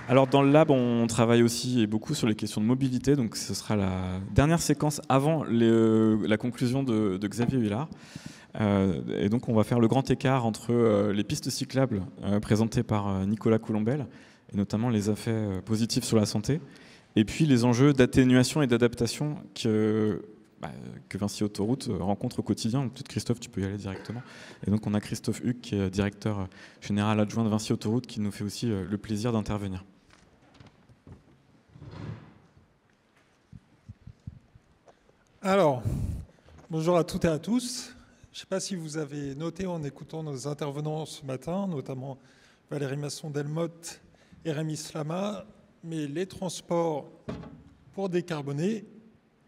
Alors dans le lab, on travaille aussi beaucoup sur les questions de mobilité, donc ce sera la dernière séquence avant la conclusion de Xavier Huillard. Et donc on va faire le grand écart entre les pistes cyclables présentées par Nicolas Coulombelle, et notamment les effets positifs sur la santé, et puis les enjeux d'atténuation et d'adaptation que Vinci Autoroute rencontre au quotidien. Donc, peut-être Christophe, tu peux y aller directement. Et donc on a Christophe Huck, qui est directeur général adjoint de Vinci Autoroute, qui nous fait aussi le plaisir d'intervenir. Alors, bonjour à toutes et à tous. Je ne sais pas si vous avez noté en écoutant nos intervenants ce matin, notamment Valérie Masson-Delmotte et Rémi Slama, mais les transports pour décarboner,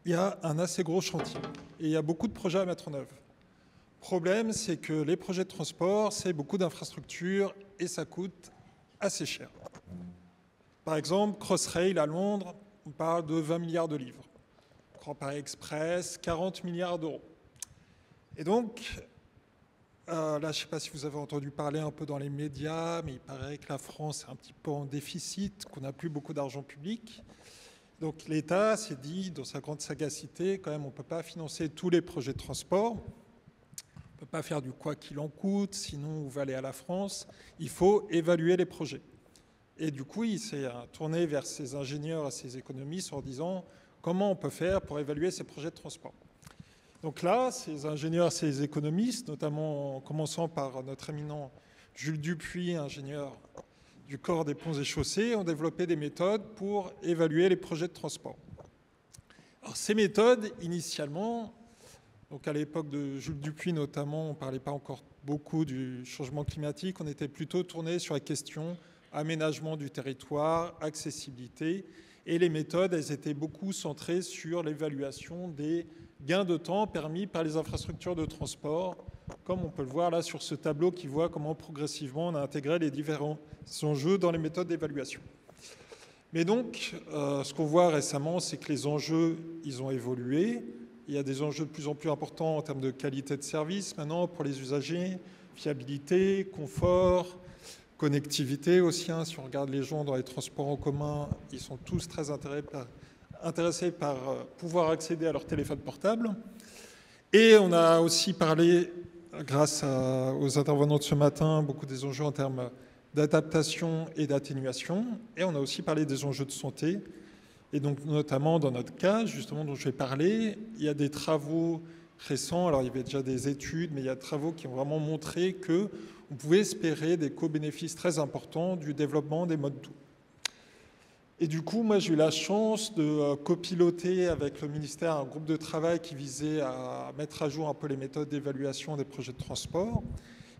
il y a un assez gros chantier et il y a beaucoup de projets à mettre en œuvre. Le problème, c'est que les projets de transport, c'est beaucoup d'infrastructures et ça coûte assez cher. Par exemple, Crossrail à Londres, on parle de 20 milliards de livres. Grand Paris Express, 40 milliards d'euros. Et donc, là, je ne sais pas si vous avez entendu parler un peu dans les médias, mais il paraît que la France est un petit peu en déficit, qu'on n'a plus beaucoup d'argent public. Donc l'État s'est dit, dans sa grande sagacité, quand même, on ne peut pas financer tous les projets de transport. On ne peut pas faire du quoi qu'il en coûte, sinon on va aller à la France. Il faut évaluer les projets. Et du coup, il s'est tourné vers ses ingénieurs et ses économistes en disant comment on peut faire pour évaluer ces projets de transport. Donc là, ces ingénieurs, ces économistes, notamment en commençant par notre éminent Jules Dupuis, ingénieur du corps des ponts et chaussées, ont développé des méthodes pour évaluer les projets de transport. Alors ces méthodes, initialement, donc à l'époque de Jules Dupuis notamment, on ne parlait pas encore beaucoup du changement climatique, on était plutôt tourné sur la question aménagement du territoire, accessibilité. Et les méthodes, elles étaient beaucoup centrées sur l'évaluation des gains de temps permis par les infrastructures de transport, comme on peut le voir là sur ce tableau qui voit comment progressivement on a intégré les différents enjeux dans les méthodes d'évaluation. Mais donc, ce qu'on voit récemment, c'est que les enjeux, ils ont évolué. Il y a des enjeux de plus en plus importants en termes de qualité de service maintenant pour les usagers, fiabilité, confort, connectivité aussi, si on regarde les gens dans les transports en commun, ils sont tous très intéressés par pouvoir accéder à leur téléphone portable. Et on a aussi parlé, grâce aux intervenants de ce matin, beaucoup des enjeux en termes d'adaptation et d'atténuation. Et on a aussi parlé des enjeux de santé. Et donc notamment dans notre cas, justement, dont je vais parler, il y a des travaux récents, alors il y avait déjà des études, mais il y a des travaux qui ont vraiment montré qu'on pouvait espérer des co-bénéfices très importants du développement des modes doux. Et du coup, moi j'ai eu la chance de copiloter avec le ministère un groupe de travail qui visait à mettre à jour un peu les méthodes d'évaluation des projets de transport.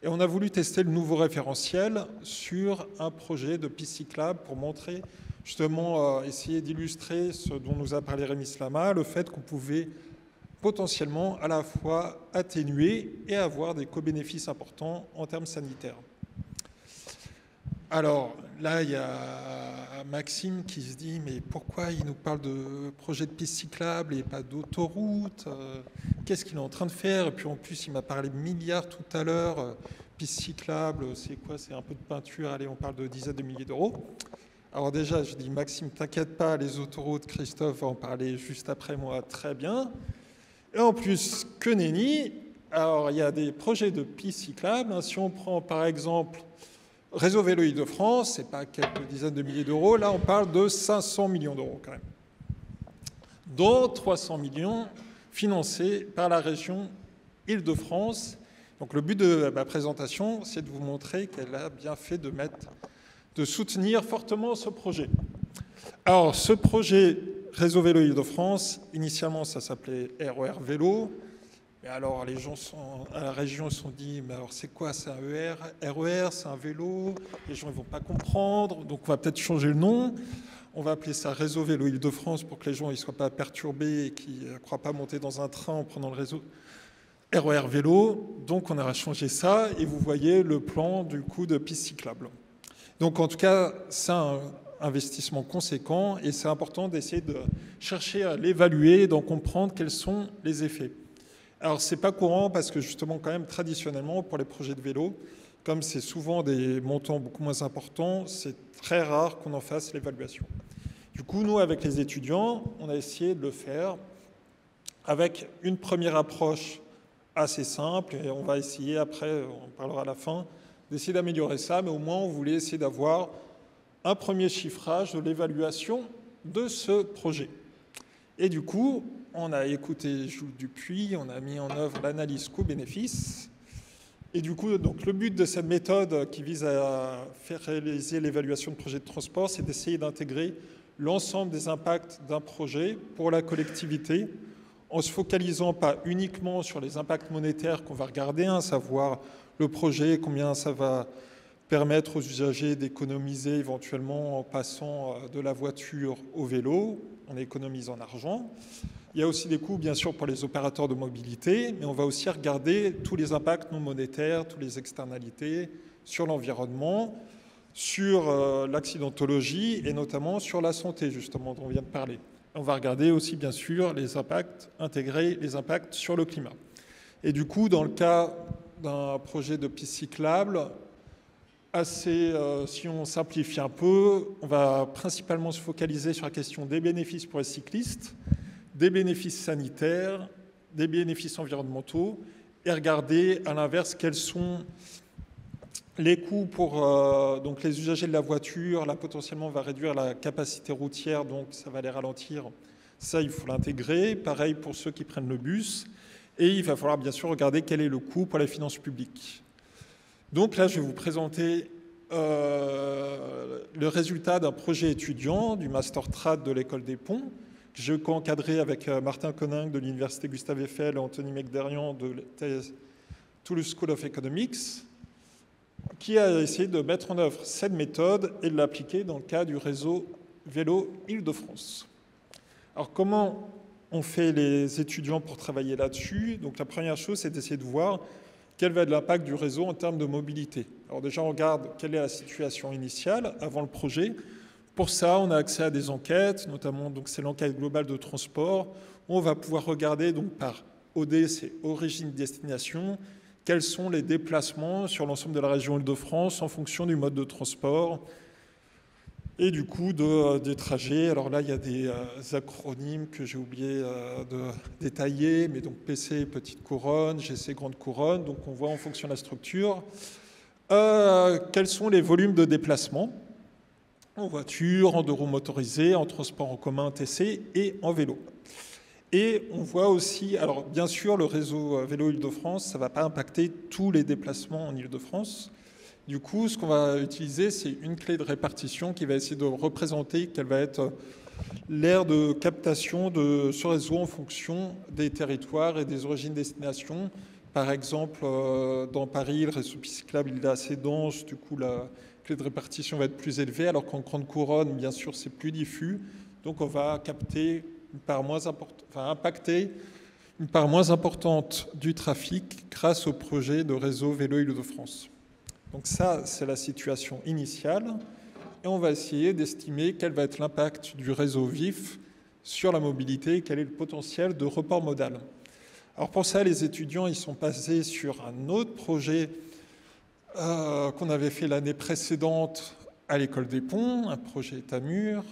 Et on a voulu tester le nouveau référentiel sur un projet de piste cyclable pour montrer, justement, essayer d'illustrer ce dont nous a parlé Rémi Slama, le fait qu'on pouvait potentiellement à la fois atténuer et avoir des co-bénéfices importants en termes sanitaires. Alors là, il y a Maxime qui se dit mais pourquoi il nous parle de projet de piste cyclable et pas d'autoroute, qu'est-ce qu'il est en train de faire? Et puis en plus, il m'a parlé de milliards tout à l'heure. Piste cyclable, c'est quoi? C'est un peu de peinture, allez, on parle de dizaines de milliers d'euros. Alors déjà, je dis Maxime, t'inquiète pas, les autoroutes, Christophe va en parler juste après moi, très bien. Et en plus, que nenni, alors il y a des projets de pistes cyclables. Si on prend par exemple Réseau Vélo Île-de-France, c'est pas quelques dizaines de milliers d'euros, là on parle de 500 millions d'euros quand même. Dont 300 millions financés par la région Île-de-France. Donc le but de ma présentation, c'est de vous montrer qu'elle a bien fait de soutenir fortement ce projet. Alors ce projet Réseau Vélo Île-de-France, initialement ça s'appelait RER Vélo. Mais alors les gens à la région se sont dit, mais alors c'est quoi, c'est un RER, c'est un vélo, les gens ne vont pas comprendre, donc on va peut-être changer le nom. On va appeler ça Réseau Vélo Île-de-France pour que les gens ne soient pas perturbés et qu'ils ne croient pas monter dans un train en prenant le réseau RER Vélo. Donc on a changé ça et vous voyez le plan du coup de piste cyclable. Donc en tout cas, c'est un investissement conséquent et c'est important d'essayer de chercher à l'évaluer et d'en comprendre quels sont les effets. Alors, ce n'est pas courant parce que justement, quand même, traditionnellement, pour les projets de vélo, comme c'est souvent des montants beaucoup moins importants, c'est très rare qu'on en fasse l'évaluation. Du coup, nous, avec les étudiants, on a essayé de le faire avec une première approche assez simple, et on va essayer, après, on parlera à la fin, d'essayer d'améliorer ça, mais au moins, on voulait essayer d'avoir un premier chiffrage de l'évaluation de ce projet. Et du coup, on a écouté Jules Dupuis, on a mis en œuvre l'analyse coût-bénéfice. Et du coup, donc, le but de cette méthode qui vise à faire réaliser l'évaluation de projets de transport, c'est d'essayer d'intégrer l'ensemble des impacts d'un projet pour la collectivité, en se focalisant pas uniquement sur les impacts monétaires qu'on va regarder, à savoir le projet, combien ça va permettre aux usagers d'économiser éventuellement en passant de la voiture au vélo, on économise en argent. Il y a aussi des coûts, bien sûr, pour les opérateurs de mobilité, mais on va aussi regarder tous les impacts non monétaires, toutes les externalités sur l'environnement, sur l'accidentologie et notamment sur la santé, justement, dont on vient de parler. On va regarder aussi, bien sûr, les impacts, intégrer les impacts sur le climat. Et du coup, dans le cas d'un projet de piste cyclable, si on simplifie un peu, on va principalement se focaliser sur la question des bénéfices pour les cyclistes, des bénéfices sanitaires, des bénéfices environnementaux, et regarder à l'inverse quels sont les coûts pour donc les usagers de la voiture. Là, potentiellement, on va réduire la capacité routière, donc ça va les ralentir. Ça, il faut l'intégrer. Pareil pour ceux qui prennent le bus. Et il va falloir bien sûr regarder quel est le coût pour les finances publiques. Donc là, je vais vous présenter le résultat d'un projet étudiant du Master Trad de l'École des Ponts, que j'ai co-encadré avec Martin Koning de l'Université Gustave Eiffel et Anthony Mcderian de Toulouse School of Economics, qui a essayé de mettre en œuvre cette méthode et de l'appliquer dans le cas du réseau vélo Île-de-France. Alors comment on fait les étudiants pour travailler là-dessus? Donc la première chose, c'est d'essayer de voir quel va être l'impact du réseau en termes de mobilité. Alors déjà, on regarde quelle est la situation initiale avant le projet. Pour ça, on a accès à des enquêtes, notamment donc c'est l'enquête globale de transport. On va pouvoir regarder donc par OD, c'est origine-destination, quels sont les déplacements sur l'ensemble de la région Île-de-France en fonction du mode de transport et du coup des trajets. Alors là, il y a des acronymes que j'ai oublié de détailler, mais donc PC, petite couronne, GC, grande couronne. Donc on voit en fonction de la structure quels sont les volumes de déplacement en voiture, en deux roues motorisées, en transport en commun, TC et en vélo. Et on voit aussi, alors bien sûr, le réseau vélo Île-de-France, ça ne va pas impacter tous les déplacements en Île-de-France. Du coup, ce qu'on va utiliser, c'est une clé de répartition qui va essayer de représenter quelle va être l'aire de captation de ce réseau en fonction des territoires et des origines-destinations. Par exemple, dans Paris, le réseau cyclable il est assez dense, du coup la clé de répartition va être plus élevée, alors qu'en Grande Couronne, bien sûr, c'est plus diffus. Donc on va capter une part moins importante, enfin impacter une part moins importante du trafic grâce au projet de réseau vélo Île-de-France. Donc ça, c'est la situation initiale. Et on va essayer d'estimer quel va être l'impact du réseau vif sur la mobilité, quel est le potentiel de report modal. Alors pour ça, les étudiants, ils sont passés sur un autre projet qu'on avait fait l'année précédente à l'École des Ponts, un projet Tamur,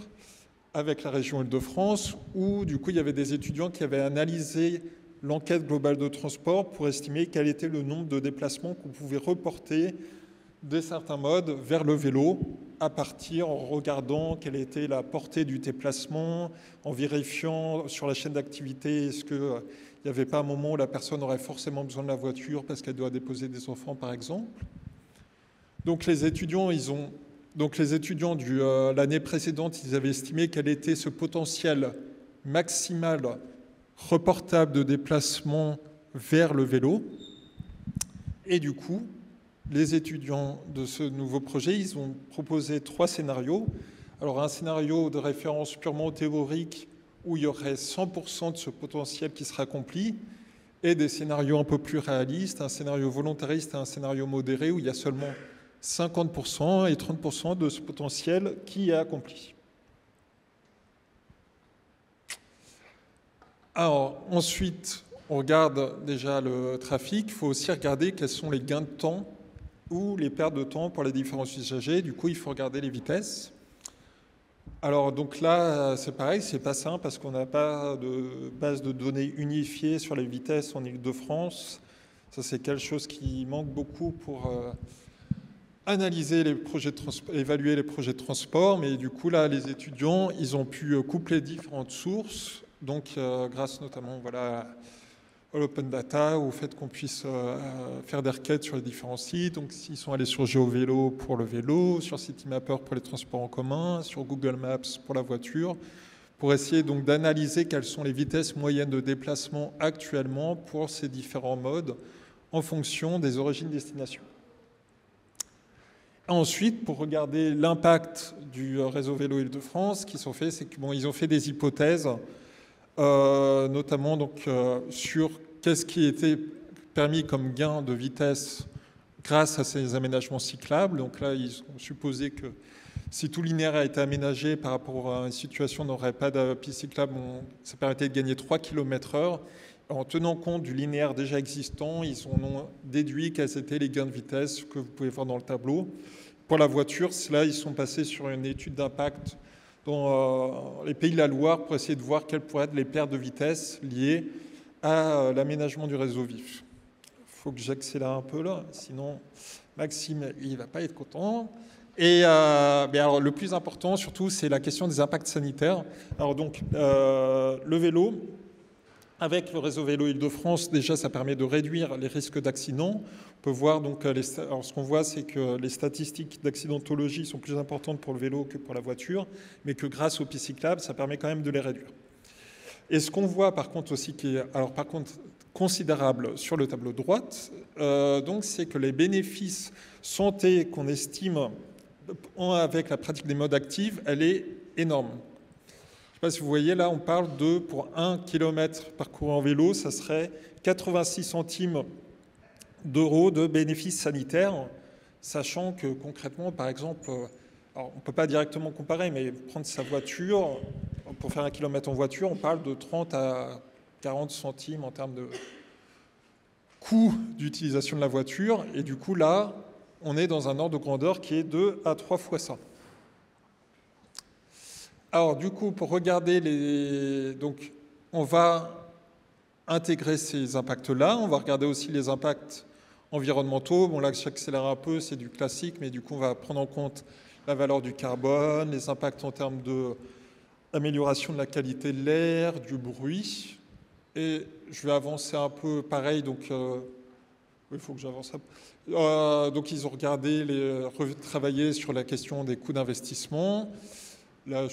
avec la région Île-de-France, où du coup, il y avait des étudiants qui avaient analysé l'enquête globale de transport pour estimer quel était le nombre de déplacements qu'on pouvait reporter de certains modes vers le vélo, à partir en regardant quelle était la portée du déplacement, en vérifiant sur la chaîne d'activité est-ce qu'il n'y avait pas un moment où la personne aurait forcément besoin de la voiture parce qu'elle doit déposer des enfants, par exemple. Donc les étudiants, de l'année précédente, ils avaient estimé quel était ce potentiel maximal reportable de déplacement vers le vélo. Et du coup, les étudiants de ce nouveau projet, ils ont proposé 3 scénarios. Alors un scénario de référence purement théorique où il y aurait 100% de ce potentiel qui serait accompli, et des scénarios un peu plus réalistes, un scénario volontariste et un scénario modéré où il y a seulement 50% et 30% de ce potentiel qui est accompli. Alors ensuite, on regarde déjà le trafic. Il faut aussi regarder quels sont les gains de temps ou les pertes de temps pour les différents usagers. Du coup, il faut regarder les vitesses. Alors, donc là, c'est pareil, c'est pas simple parce qu'on n'a pas de base de données unifiée sur les vitesses en Île-de-France. Ça, c'est quelque chose qui manque beaucoup pour analyser les projets de évaluer les projets de transport. Mais du coup, là, les étudiants, ils ont pu coupler différentes sources. Donc, grâce notamment, voilà, à l'open data, au fait qu'on puisse faire des requêtes sur les différents sites. Donc, s'ils sont allés sur GeoVélo pour le vélo, sur Citymapper pour les transports en commun, sur Google Maps pour la voiture, pour essayer donc d'analyser quelles sont les vitesses moyennes de déplacement actuellement pour ces différents modes en fonction des origines-destinations. Ensuite, pour regarder l'impact du réseau vélo Île-de-France, ce qu'ils ont fait, c'est qu'ils ont fait des hypothèses, notamment donc, sur qu'est-ce qui était permis comme gain de vitesse grâce à ces aménagements cyclables. Donc là, ils ont supposé que si tout linéaire a été aménagé par rapport à une situation où on n'aurait pas de piste cyclable, ça permettait de gagner 3 km/h. En tenant compte du linéaire déjà existant, ils ont déduit quels étaient les gains de vitesse que vous pouvez voir dans le tableau. Pour la voiture, là, ils sont passés sur une étude d'impact dans les Pays de la Loire pour essayer de voir quelles pourraient être les pertes de vitesse liées à l'aménagement du réseau vif. Il faut que j'accélère un peu là, sinon Maxime, il ne va pas être content. Et alors, le plus important, surtout, c'est la question des impacts sanitaires. Alors donc, le vélo, avec le réseau vélo Île-de-France, déjà, ça permet de réduire les risques d'accidents. On peut voir, donc, alors, ce qu'on voit, c'est que les statistiques d'accidentologie sont plus importantes pour le vélo que pour la voiture, mais que grâce aux pistes cyclables, ça permet quand même de les réduire. Et ce qu'on voit, par contre, aussi, qui est, alors, par contre, considérable sur le tableau de droite, donc, c'est que les bénéfices santé qu'on estime avec la pratique des modes actifs, elle est énorme. Je ne sais pas si vous voyez, là, on parle de, pour 1 km parcouru en vélo, ça serait 86 centimes d'euros de bénéfices sanitaires, sachant que concrètement, par exemple, alors on ne peut pas directement comparer, mais prendre sa voiture, pour faire 1 km en voiture, on parle de 30 à 40 centimes en termes de coût d'utilisation de la voiture, et du coup, là, on est dans un ordre de grandeur qui est 2 à 3 fois ça. Alors, du coup, pour regarder donc, on va intégrer ces impacts-là. On va regarder aussi les impacts environnementaux. Bon, là, j'accélère un peu, c'est du classique, mais du coup, on va prendre en compte la valeur du carbone, les impacts en termes d'amélioration de la qualité de l'air, du bruit. Et je vais avancer un peu pareil, donc il faut que j'avance un peu. Donc, ils ont regardé, travaillé sur la question des coûts d'investissement. Là,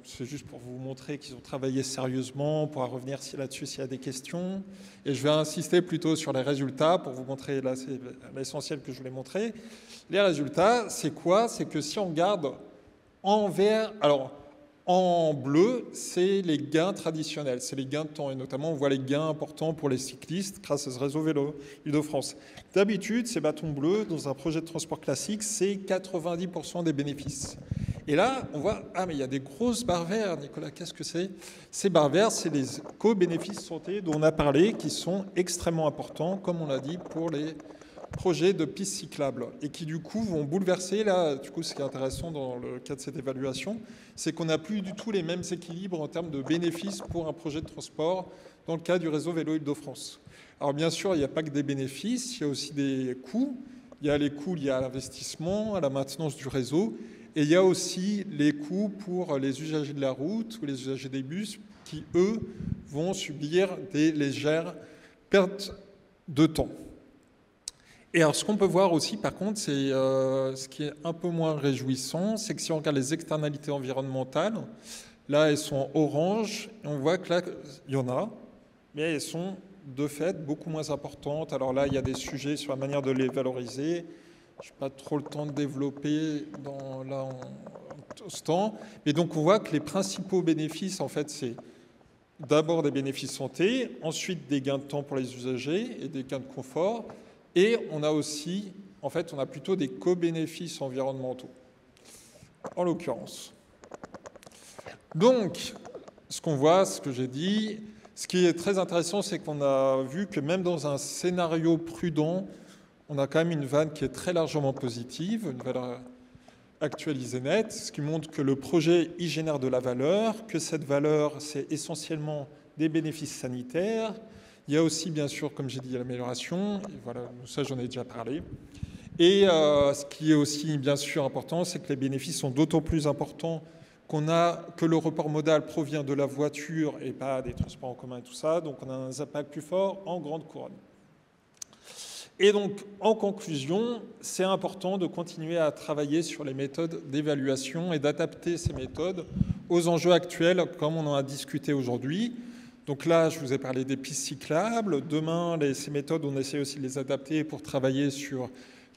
c'est juste pour vous montrer qu'ils ont travaillé sérieusement. On pourra revenir là-dessus s'il y a des questions. Et je vais insister plutôt sur les résultats pour vous montrer, là, c'est l'essentiel que je voulais montrer. Les résultats, c'est quoi? C'est que si on regarde en vert, alors en bleu, c'est les gains traditionnels, c'est les gains de temps. Et notamment, on voit les gains importants pour les cyclistes grâce à ce réseau vélo Île-de-France. D'habitude, ces bâtons bleus, dans un projet de transport classique, c'est 90% des bénéfices. Et là, on voit, mais il y a des grosses barres vertes. Nicolas, qu'est-ce que c'est? Ces barres vertes, c'est les co-bénéfices santé dont on a parlé, qui sont extrêmement importants, comme on l'a dit, pour les projets de pistes cyclables, et qui du coup vont bouleverser, là, du coup, ce qui est intéressant dans le cas de cette évaluation, c'est qu'on n'a plus du tout les mêmes équilibres en termes de bénéfices pour un projet de transport dans le cas du réseau vélo Île-de-France. Alors bien sûr, il n'y a pas que des bénéfices, il y a aussi des coûts. Il y a les coûts liés à l'investissement, à la maintenance du réseau, et il y a aussi les coûts pour les usagers de la route ou les usagers des bus qui, eux, vont subir des légères pertes de temps. Et alors, ce qu'on peut voir aussi, par contre, c'est ce qui est un peu moins réjouissant, c'est que si on regarde les externalités environnementales, là, elles sont en orange, et on voit que là, il y en a, mais elles sont de fait beaucoup moins importantes. Alors là, il y a des sujets sur la manière de les valoriser. Je n'ai pas trop le temps de développer en ce temps. Mais donc, on voit que les principaux bénéfices, en fait, c'est d'abord des bénéfices santé, ensuite des gains de temps pour les usagers et des gains de confort. Et on a aussi, en fait, on a plutôt des co-bénéfices environnementaux, en l'occurrence. Donc, ce qu'on voit, ce que j'ai dit, ce qui est très intéressant, c'est qu'on a vu que même dans un scénario prudent, on a quand même une vanne qui est très largement positive, une valeur actualisée nette, ce qui montre que le projet y génère de la valeur, que cette valeur, c'est essentiellement des bénéfices sanitaires. Il y a aussi, bien sûr, comme j'ai dit, l'amélioration. Voilà, ça, j'en ai déjà parlé. Et ce qui est aussi, bien sûr, important, c'est que les bénéfices sont d'autant plus importants que le report modal provient de la voiture et pas des transports en commun et tout ça. Donc, on a un impact plus fort en grande couronne. Et donc, en conclusion, c'est important de continuer à travailler sur les méthodes d'évaluation et d'adapter ces méthodes aux enjeux actuels, comme on en a discuté aujourd'hui. Donc là, je vous ai parlé des pistes cyclables. Demain, ces méthodes, on essaie aussi de les adapter pour travailler sur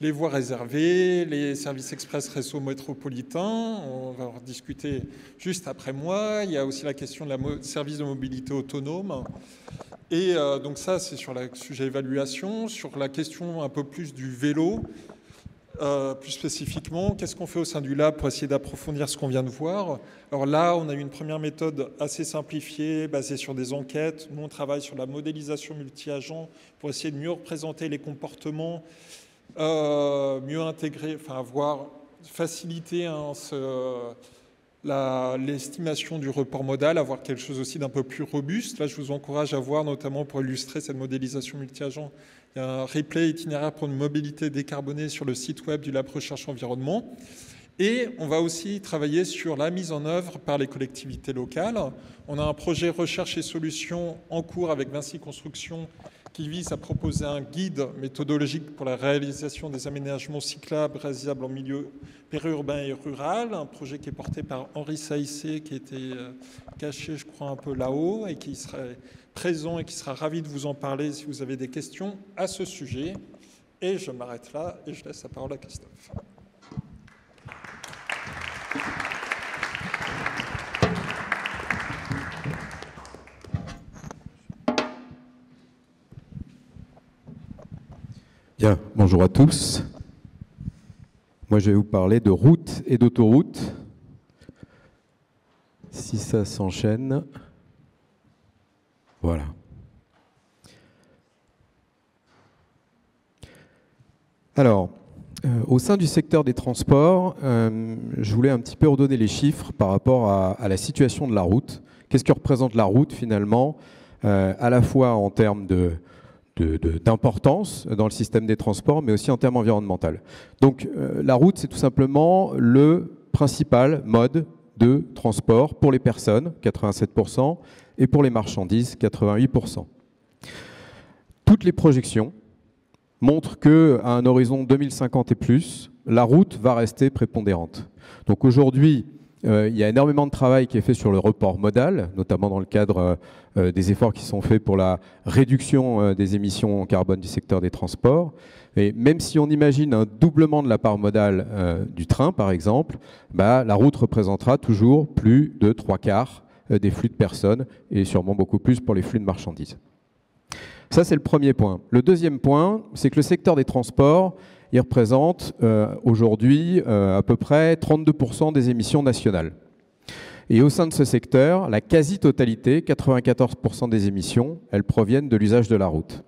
les voies réservées, les services express réseau métropolitain. On va en discuter juste après moi. Il y a aussi la question de la service de mobilité autonome. Et donc ça, c'est sur le sujet évaluation. Sur la question un peu plus du vélo, plus spécifiquement, qu'est-ce qu'on fait au sein du lab pour essayer d'approfondir ce qu'on vient de voir? Alors là, on a eu une première méthode assez simplifiée, basée sur des enquêtes. Nous, on travaille sur la modélisation multi-agent pour essayer de mieux représenter les comportements, mieux intégrer, enfin faciliter l'estimation du report modal, avoir quelque chose aussi d'un peu plus robuste. Là, je vous encourage à voir, notamment pour illustrer cette modélisation multi-agent, il y a un replay itinéraire pour une mobilité décarbonée sur le site web du Lab Recherche Environnement. Et on va aussi travailler sur la mise en œuvre par les collectivités locales. On a un projet recherche et solutions en cours avec Vinci Construction qui vise à proposer un guide méthodologique pour la réalisation des aménagements cyclables réalisables en milieu périurbain et rural, un projet qui est porté par Henri Saïssé, qui était caché, je crois, un peu là-haut, et qui serait présent et qui sera ravi de vous en parler si vous avez des questions à ce sujet. Et je m'arrête là et je laisse la parole à Christophe. Bien, bonjour à tous. Moi, je vais vous parler de routes et d'autoroutes. Si ça s'enchaîne, voilà. Alors, au sein du secteur des transports, je voulais un petit peu redonner les chiffres par rapport à la situation de la route. Qu'est-ce que représente la route finalement, à la fois en termes d'importance dans le système des transports, mais aussi en termes environnementaux. Donc la route, c'est tout simplement le principal mode de transport pour les personnes, 87%, et pour les marchandises, 88%. Toutes les projections montrent qu'à un horizon 2050 et plus, la route va rester prépondérante. Donc aujourd'hui, il y a énormément de travail qui est fait sur le report modal, notamment dans le cadre des efforts qui sont faits pour la réduction des émissions en carbone du secteur des transports. Et même si on imagine un doublement de la part modale du train, par exemple, la route représentera toujours plus de 3/4 des flux de personnes et sûrement beaucoup plus pour les flux de marchandises. Ça, c'est le premier point. Le deuxième point, c'est que le secteur des transports, il représente aujourd'hui à peu près 32% des émissions nationales. Et au sein de ce secteur, la quasi-totalité, 94% des émissions, elles proviennent de l'usage de la route.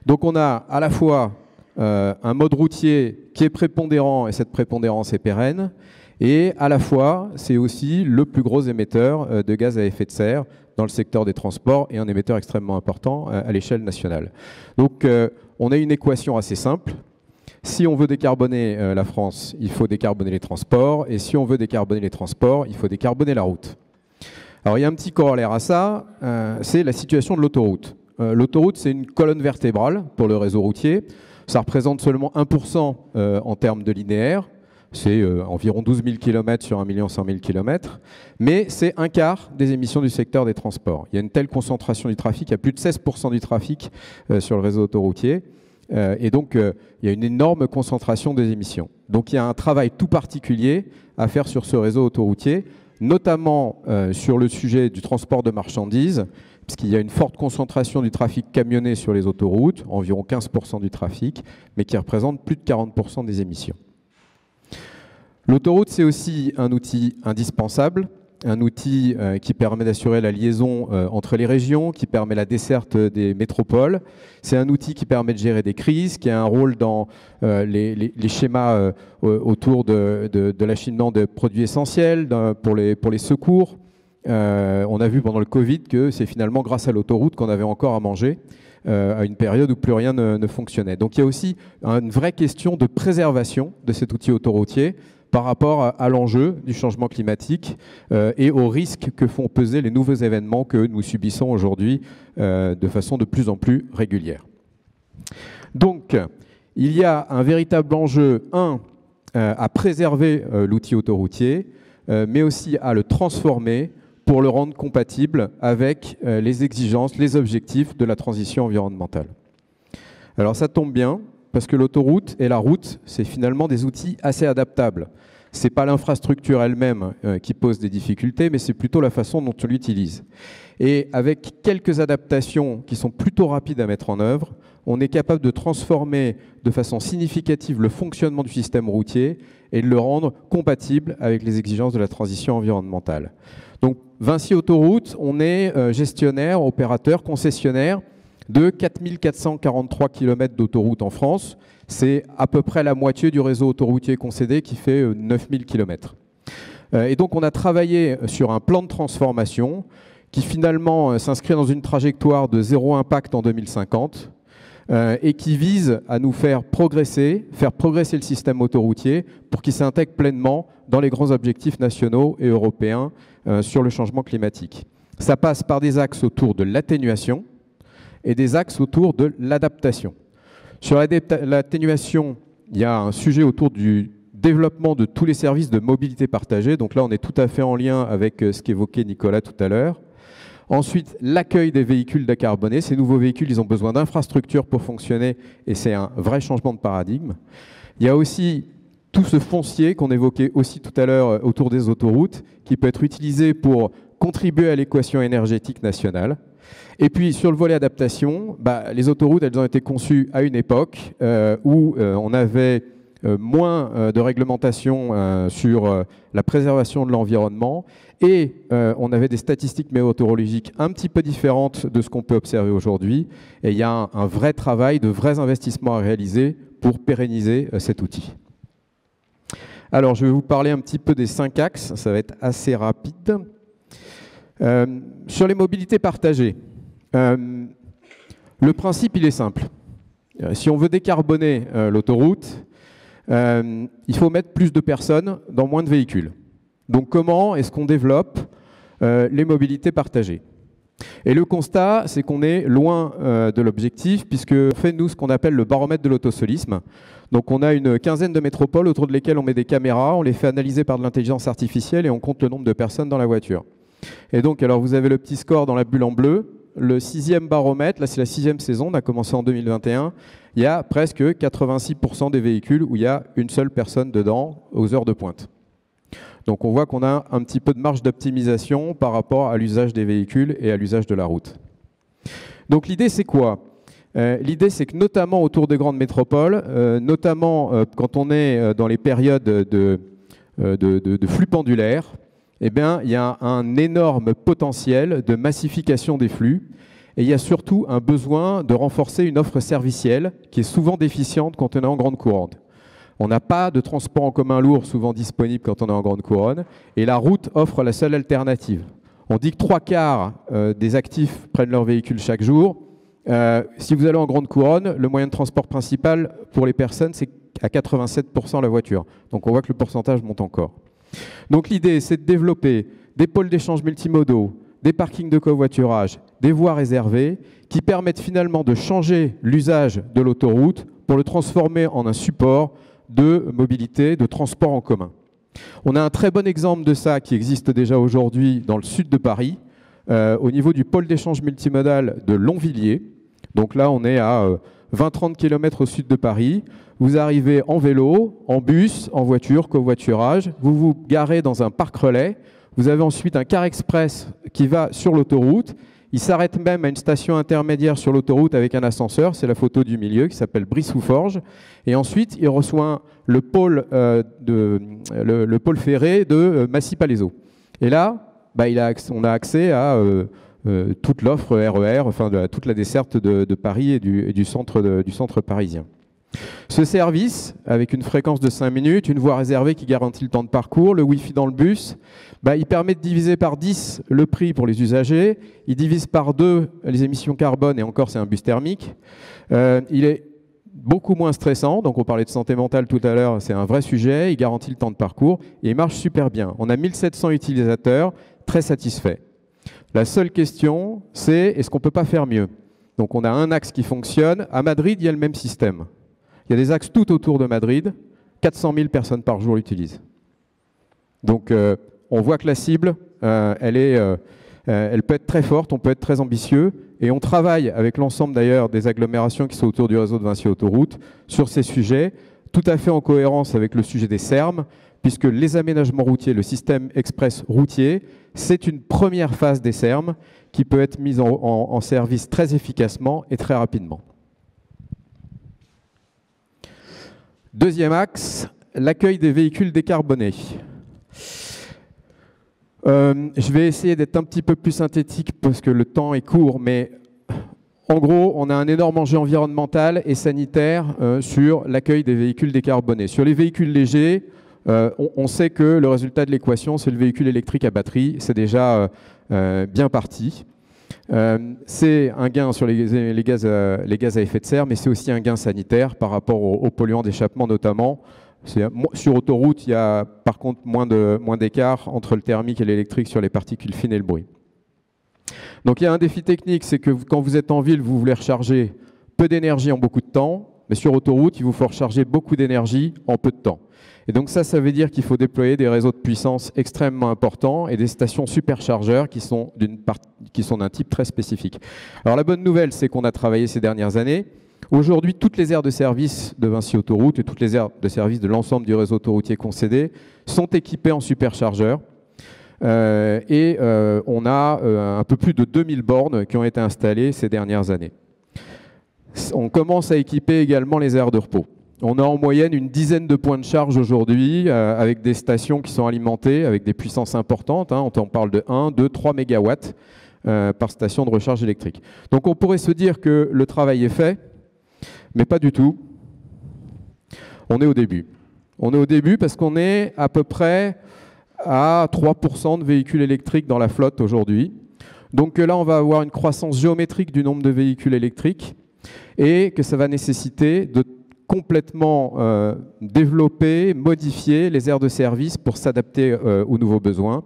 Donc on a à la fois un mode routier qui est prépondérant, et cette prépondérance est pérenne, et à la fois, c'est aussi le plus gros émetteur de gaz à effet de serre dans le secteur des transports et un émetteur extrêmement important à l'échelle nationale. Donc on a une équation assez simple. Si on veut décarboner la France, il faut décarboner les transports. Et si on veut décarboner les transports, il faut décarboner la route. Alors il y a un petit corollaire à ça, c'est la situation de l'autoroute. L'autoroute, c'est une colonne vertébrale pour le réseau routier. Ça représente seulement 1% en termes de linéaire. C'est environ 12 000 km sur 1 100 000 km. Mais c'est un quart des émissions du secteur des transports. Il y a une telle concentration du trafic, il y a plus de 16% du trafic sur le réseau autoroutier. Et donc, il y a une énorme concentration des émissions. Donc, il y a un travail tout particulier à faire sur ce réseau autoroutier, notamment sur le sujet du transport de marchandises, puisqu'il y a une forte concentration du trafic camionné sur les autoroutes, environ 15% du trafic, mais qui représente plus de 40% des émissions. L'autoroute, c'est aussi un outil indispensable un outil qui permet d'assurer la liaison entre les régions, qui permet la desserte des métropoles. C'est un outil qui permet de gérer des crises, qui a un rôle dans les schémas autour de l'acheminement de produits essentiels, pour les secours. On a vu pendant le Covid que c'est finalement grâce à l'autoroute qu'on avait encore à manger à une période où plus rien ne fonctionnait. Donc il y a aussi une vraie question de préservation de cet outil autoroutier par rapport à l'enjeu du changement climatique et aux risques que font peser les nouveaux événements que nous subissons aujourd'hui de façon de plus en plus régulière. Donc, il y a un véritable enjeu, à préserver l'outil autoroutier, mais aussi à le transformer pour le rendre compatible avec les exigences, les objectifs de la transition environnementale. Alors ça tombe bien, parce que l'autoroute et la route, c'est finalement des outils assez adaptables. Ce n'est pas l'infrastructure elle-même qui pose des difficultés, mais c'est plutôt la façon dont on l'utilise. Et avec quelques adaptations qui sont plutôt rapides à mettre en œuvre, on est capable de transformer de façon significative le fonctionnement du système routier et de le rendre compatible avec les exigences de la transition environnementale. Donc Vinci Autoroute, on est gestionnaire, opérateur, concessionnaire de 4 443 km d'autoroute en France. C'est à peu près la moitié du réseau autoroutier concédé qui fait 9 000 km. Et donc on a travaillé sur un plan de transformation qui finalement s'inscrit dans une trajectoire de zéro impact en 2050 et qui vise à nous faire progresser le système autoroutier pour qu'il s'intègre pleinement dans les grands objectifs nationaux et européens sur le changement climatique. Ça passe par des axes autour de l'atténuation et des axes autour de l'adaptation. Sur l'atténuation, il y a un sujet autour du développement de tous les services de mobilité partagée. Donc là, on est tout à fait en lien avec ce qu'évoquait Nicolas tout à l'heure. Ensuite, l'accueil des véhicules décarbonés. Ces nouveaux véhicules, ils ont besoin d'infrastructures pour fonctionner et c'est un vrai changement de paradigme. Il y a aussi tout ce foncier qu'on évoquait aussi tout à l'heure autour des autoroutes qui peut être utilisé pour contribuer à l'équation énergétique nationale. Et puis, sur le volet adaptation, les autoroutes, elles ont été conçues à une époque où on avait moins de réglementation sur la préservation de l'environnement et on avait des statistiques météorologiques un petit peu différentes de ce qu'on peut observer aujourd'hui. Et il y a un vrai travail, de vrais investissements à réaliser pour pérenniser cet outil. Alors, je vais vous parler un petit peu des 5 axes, ça va être assez rapide. Sur les mobilités partagées, le principe, il est simple. Si on veut décarboner l'autoroute, il faut mettre plus de personnes dans moins de véhicules. Donc comment est-ce qu'on développe les mobilités partagées? Et le constat, c'est qu'on est loin de l'objectif, puisqu'on fait, nous, ce qu'on appelle le baromètre de l'autosolisme. Donc on a une quinzaine de métropoles autour de lesquelles on met des caméras, on les fait analyser par de l'intelligence artificielle et on compte le nombre de personnes dans la voiture. Et donc, alors vous avez le petit score dans la bulle en bleu. Le 6e baromètre, là c'est la 6e saison, on a commencé en 2021, il y a presque 86% des véhicules où il y a une seule personne dedans aux heures de pointe. Donc on voit qu'on a un petit peu de marge d'optimisation par rapport à l'usage des véhicules et à l'usage de la route. Donc l'idée c'est quoi? L'idée c'est que notamment autour des grandes métropoles, notamment quand on est dans les périodes de flux pendulaires, eh bien, il y a un énorme potentiel de massification des flux et il y a surtout un besoin de renforcer une offre servicielle qui est souvent déficiente quand on est en grande couronne. On n'a pas de transport en commun lourd souvent disponible quand on est en grande couronne et la route offre la seule alternative. On dit que 3/4 des actifs prennent leur véhicule chaque jour. Si vous allez en grande couronne, le moyen de transport principal pour les personnes, c'est à 87% la voiture. Donc on voit que le pourcentage monte encore. Donc l'idée, c'est de développer des pôles d'échange multimodaux, des parkings de covoiturage, des voies réservées qui permettent finalement de changer l'usage de l'autoroute pour le transformer en un support de mobilité, de transport en commun. On a un très bon exemple de ça qui existe déjà aujourd'hui dans le sud de Paris, au niveau du pôle d'échange multimodal de Longvilliers. Donc là, on est à 20-30 km au sud de Paris. Vous arrivez en vélo, en bus, en voiture, covoiturage. Vous vous garez dans un parc relais. Vous avez ensuite un car express qui va sur l'autoroute. Il s'arrête même à une station intermédiaire sur l'autoroute avec un ascenseur. C'est la photo du milieu qui s'appelle Brice-sous-Forges. Et ensuite, il reçoit le pôle ferré de Massy-Palaiseau. Et là, on a accès à toute l'offre RER, enfin toute la desserte de Paris et du centre parisien. Ce service, avec une fréquence de 5 minutes, une voie réservée qui garantit le temps de parcours, le Wi-Fi dans le bus, il permet de diviser par 10 le prix pour les usagers, il divise par 2 les émissions carbone, et encore c'est un bus thermique. Il est beaucoup moins stressant, donc on parlait de santé mentale tout à l'heure, c'est un vrai sujet, il garantit le temps de parcours, et il marche super bien. On a 1700 utilisateurs, très satisfaits. La seule question, c'est est-ce qu'on ne peut pas faire mieux? Donc on a un axe qui fonctionne, à Madrid il y a le même système. Il y a des axes tout autour de Madrid, 400 000 personnes par jour l'utilisent. Donc on voit que la cible, elle peut être très forte, on peut être très ambitieux, et on travaille avec l'ensemble d'ailleurs des agglomérations qui sont autour du réseau de Vinci Autoroute sur ces sujets, tout à fait en cohérence avec le sujet des SERM, puisque les aménagements routiers, le système express routier, c'est une première phase des SERM qui peut être mise en service très efficacement et très rapidement. Deuxième axe, l'accueil des véhicules décarbonés. Je vais essayer d'être un petit peu plus synthétique parce que le temps est court, mais en gros, on a un énorme enjeu environnemental et sanitaire sur l'accueil des véhicules décarbonés. Sur les véhicules légers, on sait que le résultat de l'équation, c'est le véhicule électrique à batterie. C'est déjà bien parti. C'est un gain sur les gaz à effet de serre, mais c'est aussi un gain sanitaire par rapport aux polluants d'échappement notamment. Sur autoroute, il y a par contre moins d'écart entre le thermique et l'électrique sur les particules fines et le bruit. Donc il y a un défi technique, c'est que quand vous êtes en ville, vous voulez recharger peu d'énergie en beaucoup de temps, mais sur autoroute, il vous faut recharger beaucoup d'énergie en peu de temps. Et donc ça veut dire qu'il faut déployer des réseaux de puissance extrêmement importants et des stations superchargeurs qui sont d'un type très spécifique. Alors la bonne nouvelle, c'est qu'on a travaillé ces dernières années. Aujourd'hui, toutes les aires de service de Vinci Autoroute et toutes les aires de service de l'ensemble du réseau autoroutier concédé sont équipées en superchargeurs. On a un peu plus de 2000 bornes qui ont été installées ces dernières années. On commence à équiper également les aires de repos. On a en moyenne une dizaine de points de charge aujourd'hui avec des stations qui sont alimentées avec des puissances importantes. On parle de 1, 2, 3 mégawatts par station de recharge électrique. Donc on pourrait se dire que le travail est fait, mais pas du tout. On est au début. On est au début parce qu'on est à peu près à 3% de véhicules électriques dans la flotte aujourd'hui. Donc là, on va avoir une croissance géométrique du nombre de véhicules électriques et que ça va nécessiter de complètement développer, modifier les aires de service pour s'adapter aux nouveaux besoins.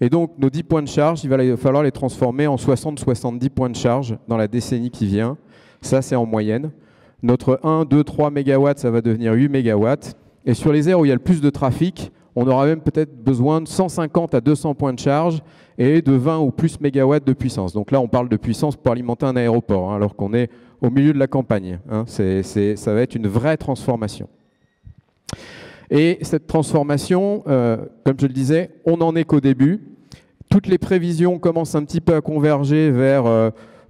Et donc, nos 10 points de charge, il va falloir les transformer en 60-70 points de charge dans la décennie qui vient. Ça, c'est en moyenne. Notre 1, 2, 3 mégawatts, ça va devenir 8 mégawatts. Et sur les aires où il y a le plus de trafic, on aura même peut-être besoin de 150 à 200 points de charge et de 20 ou plus mégawatts de puissance. Donc là, on parle de puissance pour alimenter un aéroport, alors qu'on est au milieu de la campagne. Ça va être une vraie transformation. Et cette transformation, comme je le disais, on n'en est qu'au début. Toutes les prévisions commencent un petit peu à converger vers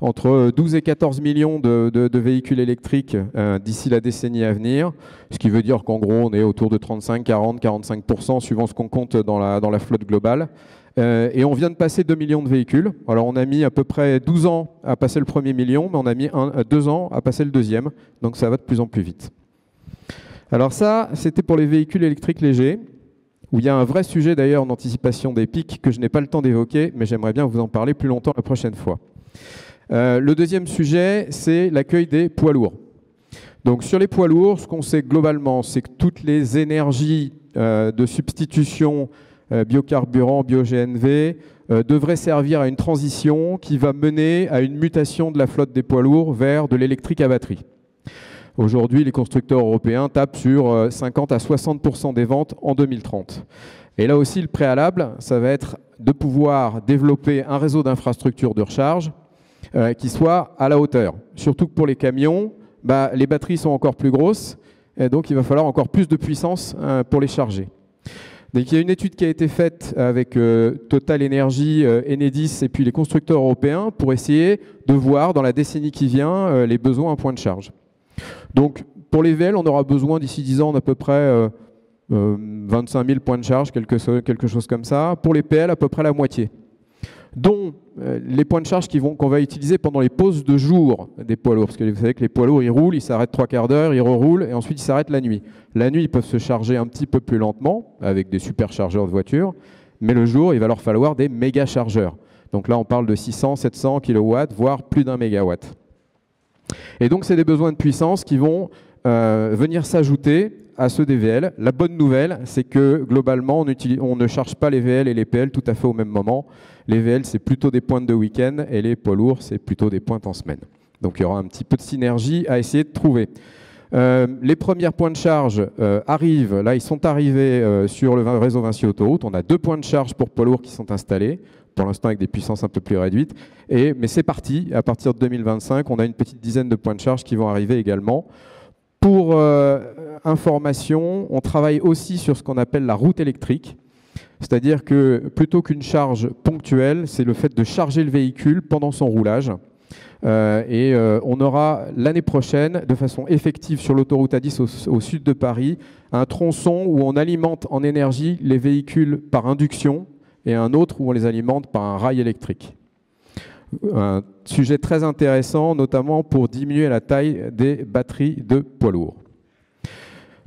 entre 12 et 14 millions de véhicules électriques d'ici la décennie à venir, ce qui veut dire qu'en gros, on est autour de 35, 40, 45%, suivant ce qu'on compte dans la flotte globale. Et on vient de passer 2 millions de véhicules. Alors on a mis à peu près 12 ans à passer le premier million, mais on a mis 2 ans à passer le deuxième. Donc ça va de plus en plus vite. Alors ça, c'était pour les véhicules électriques légers, où il y a un vrai sujet d'ailleurs d'anticipation des pics que je n'ai pas le temps d'évoquer, mais j'aimerais bien vous en parler plus longtemps la prochaine fois. Le deuxième sujet, c'est l'accueil des poids lourds. Donc sur les poids lourds, ce qu'on sait globalement, c'est que toutes les énergies de substitution biocarburant, bio-GNV, devraient servir à une transition qui va mener à une mutation de la flotte des poids lourds vers de l'électrique à batterie. Aujourd'hui, les constructeurs européens tapent sur 50 à 60% des ventes en 2030. Et là aussi, le préalable, ça va être de pouvoir développer un réseau d'infrastructures de recharge qui soit à la hauteur. Surtout que pour les camions, les batteries sont encore plus grosses, et donc il va falloir encore plus de puissance pour les charger. Donc, il y a une étude qui a été faite avec Total Energy, Enedis et puis les constructeurs européens pour essayer de voir dans la décennie qui vient les besoins en points de charge. Donc pour les VL, on aura besoin d'ici 10 ans d'à peu près 25 000 points de charge, quelque chose comme ça. Pour les PL, à peu près la moitié. dont les points de charge qu'on va utiliser pendant les pauses de jour des poids lourds. Parce que vous savez que les poids lourds, ils roulent, ils s'arrêtent 3/4 d'heure, ils reroulent, et ensuite ils s'arrêtent la nuit. La nuit, ils peuvent se charger un petit peu plus lentement, avec des superchargeurs de voiture, mais le jour, il va leur falloir des méga chargeurs. Donc là, on parle de 600, 700 kW, voire plus d'1 mégawatt. Et donc, c'est des besoins de puissance qui vont venir s'ajouter à ceux des VL. La bonne nouvelle, c'est que globalement, on ne charge pas les VL et les PL tout à fait au même moment. Les VL, c'est plutôt des pointes de week-end et les poids lourds, c'est plutôt des pointes en semaine. Donc, il y aura un petit peu de synergie à essayer de trouver. Les premiers points de charge arrivent. Là, ils sont arrivés sur le réseau Vinci Autoroute. On a 2 points de charge pour poids lourds qui sont installés, pour l'instant avec des puissances un peu plus réduites. Mais c'est parti. À partir de 2025, on a une petite dizaine de points de charge qui vont arriver également. Pour information, on travaille aussi sur ce qu'on appelle la route électrique. C'est-à-dire que plutôt qu'une charge ponctuelle, c'est le fait de charger le véhicule pendant son roulage. On aura l'année prochaine, de façon effective sur l'autoroute A10 au sud de Paris, un tronçon où on alimente en énergie les véhicules par induction et un autre où on les alimente par un rail électrique. Un sujet très intéressant, notamment pour diminuer la taille des batteries de poids lourds.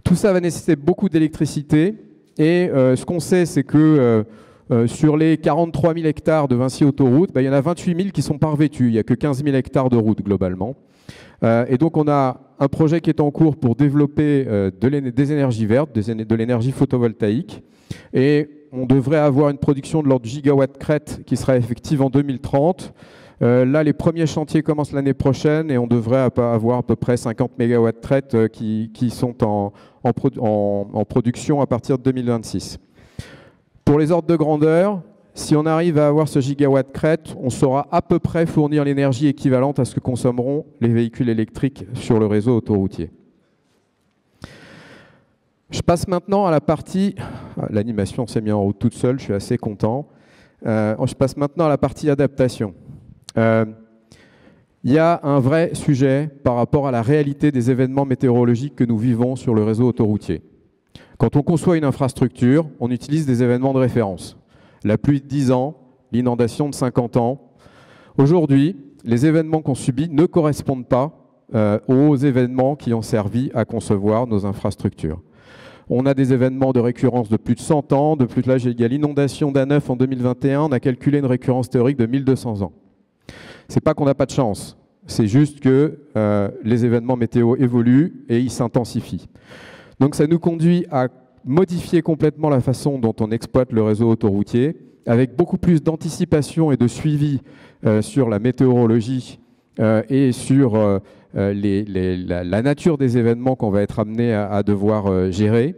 Tout ça va nécessiter beaucoup d'électricité et ce qu'on sait, c'est que sur les 43 000 hectares de Vinci Autoroute, il y en a 28 000 qui sont pas revêtus. Il n'y a que 15 000 hectares de route globalement. Et donc on a un projet qui est en cours pour développer des énergies vertes, de l'énergie photovoltaïque. Et on devrait avoir une production de l'ordre du gigawatt crête qui sera effective en 2030. Là, les premiers chantiers commencent l'année prochaine et on devrait avoir à peu près 50 mégawatts crête qui sont en production à partir de 2026. Pour les ordres de grandeur, si on arrive à avoir ce gigawatt crête, on saura à peu près fournir l'énergie équivalente à ce que consommeront les véhicules électriques sur le réseau autoroutier. Je passe maintenant à la partie... L'animation s'est mise en route toute seule, je suis assez content. Je passe maintenant à la partie adaptation. Il y a un vrai sujet par rapport à la réalité des événements météorologiques que nous vivons sur le réseau autoroutier. Quand on conçoit une infrastructure, on utilise des événements de référence. La pluie de 10 ans, l'inondation de 50 ans. Aujourd'hui, les événements qu'on subit ne correspondent pas aux événements qui ont servi à concevoir nos infrastructures. On a des événements de récurrence de plus de 100 ans. Là, il y a l'inondation d'A9 en 2021. On a calculé une récurrence théorique de 1200 ans. C'est pas qu'on n'a pas de chance. C'est juste que les événements météo évoluent et ils s'intensifient. Donc ça nous conduit à modifier complètement la façon dont on exploite le réseau autoroutier, avec beaucoup plus d'anticipation et de suivi sur la météorologie et sur la nature des événements qu'on va être amené à devoir gérer,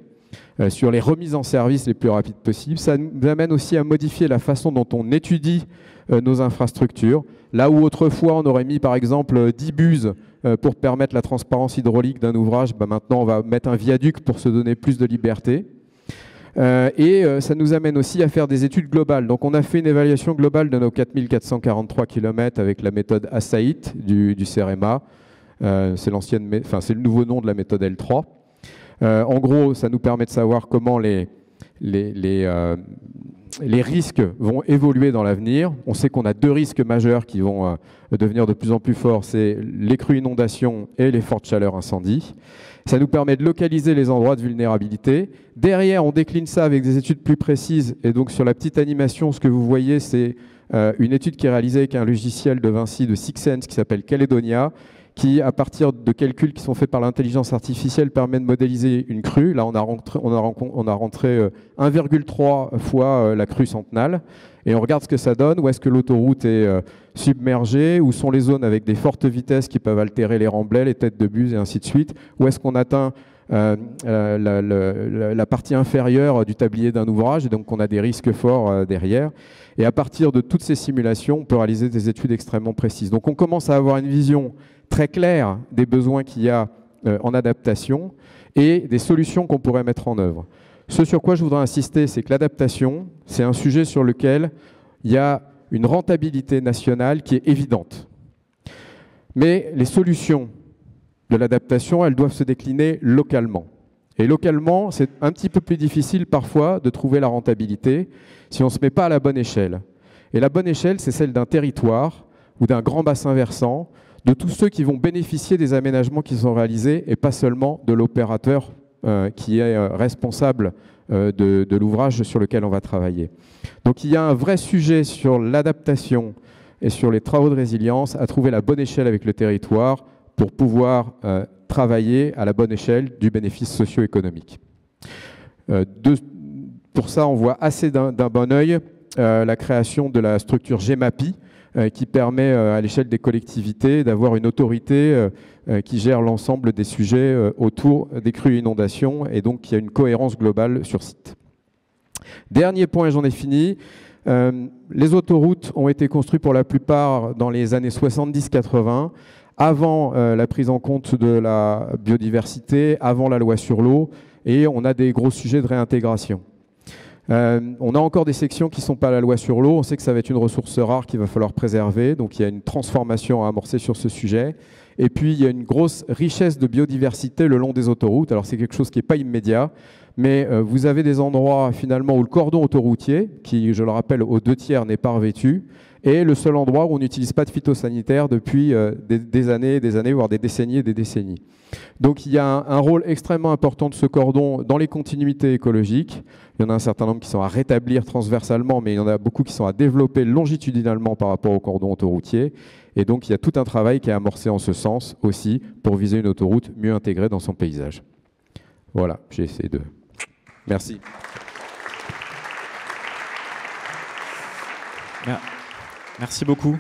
sur les remises en service les plus rapides possibles. Ça nous amène aussi à modifier la façon dont on étudie nos infrastructures. Là où autrefois on aurait mis par exemple 10 buses pour permettre la transparence hydraulique d'un ouvrage, maintenant on va mettre un viaduc pour se donner plus de liberté. Ça nous amène aussi à faire des études globales. Donc on a fait une évaluation globale de nos 4443 km avec la méthode ASAIT du CEREMA. C'est le nouveau nom de la méthode L3. En gros, ça nous permet de savoir comment les risques vont évoluer dans l'avenir. On sait qu'on a 2 risques majeurs qui vont devenir de plus en plus forts, c'est les crues inondations et les fortes chaleurs incendies. Ça nous permet de localiser les endroits de vulnérabilité. Derrière, on décline ça avec des études plus précises. Et donc sur la petite animation, ce que vous voyez, c'est une étude qui est réalisée avec un logiciel de Vinci de Sixense qui s'appelle Caledonia, qui, à partir de calculs qui sont faits par l'intelligence artificielle, permet de modéliser une crue. Là, on a rentré 1,3 fois la crue centenale. Et on regarde ce que ça donne. Où est-ce que l'autoroute est submergée? Où sont les zones avec des fortes vitesses qui peuvent altérer les remblais, les têtes de bus et ainsi de suite? Où est-ce qu'on atteint la partie inférieure du tablier d'un ouvrage? Et donc, on a des risques forts derrière. Et à partir de toutes ces simulations, on peut réaliser des études extrêmement précises. Donc, on commence à avoir une vision très claire des besoins qu'il y a en adaptation et des solutions qu'on pourrait mettre en œuvre. Ce sur quoi je voudrais insister, c'est que l'adaptation, c'est un sujet sur lequel il y a une rentabilité nationale qui est évidente. Mais les solutions de l'adaptation, elles doivent se décliner localement. Et localement, c'est un petit peu plus difficile parfois de trouver la rentabilité si on ne se met pas à la bonne échelle. Et la bonne échelle, c'est celle d'un territoire ou d'un grand bassin versant, de tous ceux qui vont bénéficier des aménagements qui sont réalisés et pas seulement de l'opérateur qui est responsable de l'ouvrage sur lequel on va travailler. Donc il y a un vrai sujet sur l'adaptation et sur les travaux de résilience à trouver la bonne échelle avec le territoire pour pouvoir travailler à la bonne échelle du bénéfice socio-économique. Pour ça, on voit assez d'un bon œil la création de la structure GEMAPI, qui permet à l'échelle des collectivités d'avoir une autorité qui gère l'ensemble des sujets autour des crues et inondations, et donc il y a une cohérence globale sur site. Dernier point, et j'en ai fini. Les autoroutes ont été construites pour la plupart dans les années 70-80, avant la prise en compte de la biodiversité, avant la loi sur l'eau, et on a des gros sujets de réintégration. On a encore des sections qui ne sont pas à la loi sur l'eau. On sait que ça va être une ressource rare qu'il va falloir préserver. Donc il y a une transformation à amorcer sur ce sujet. Et puis il y a une grosse richesse de biodiversité le long des autoroutes. Alors c'est quelque chose qui n'est pas immédiat, mais vous avez des endroits finalement où le cordon autoroutier, qui je le rappelle aux 2/3 n'est pas revêtu, est le seul endroit où on n'utilise pas de phytosanitaire depuis des années, voire des décennies et des décennies. Donc il y a un rôle extrêmement important de ce cordon dans les continuités écologiques. Il y en a un certain nombre qui sont à rétablir transversalement, mais il y en a beaucoup qui sont à développer longitudinalement par rapport au cordon autoroutier. Et donc il y a tout un travail qui est amorcé en ce sens aussi pour viser une autoroute mieux intégrée dans son paysage. Voilà, j'ai essayé de... Merci. Merci beaucoup.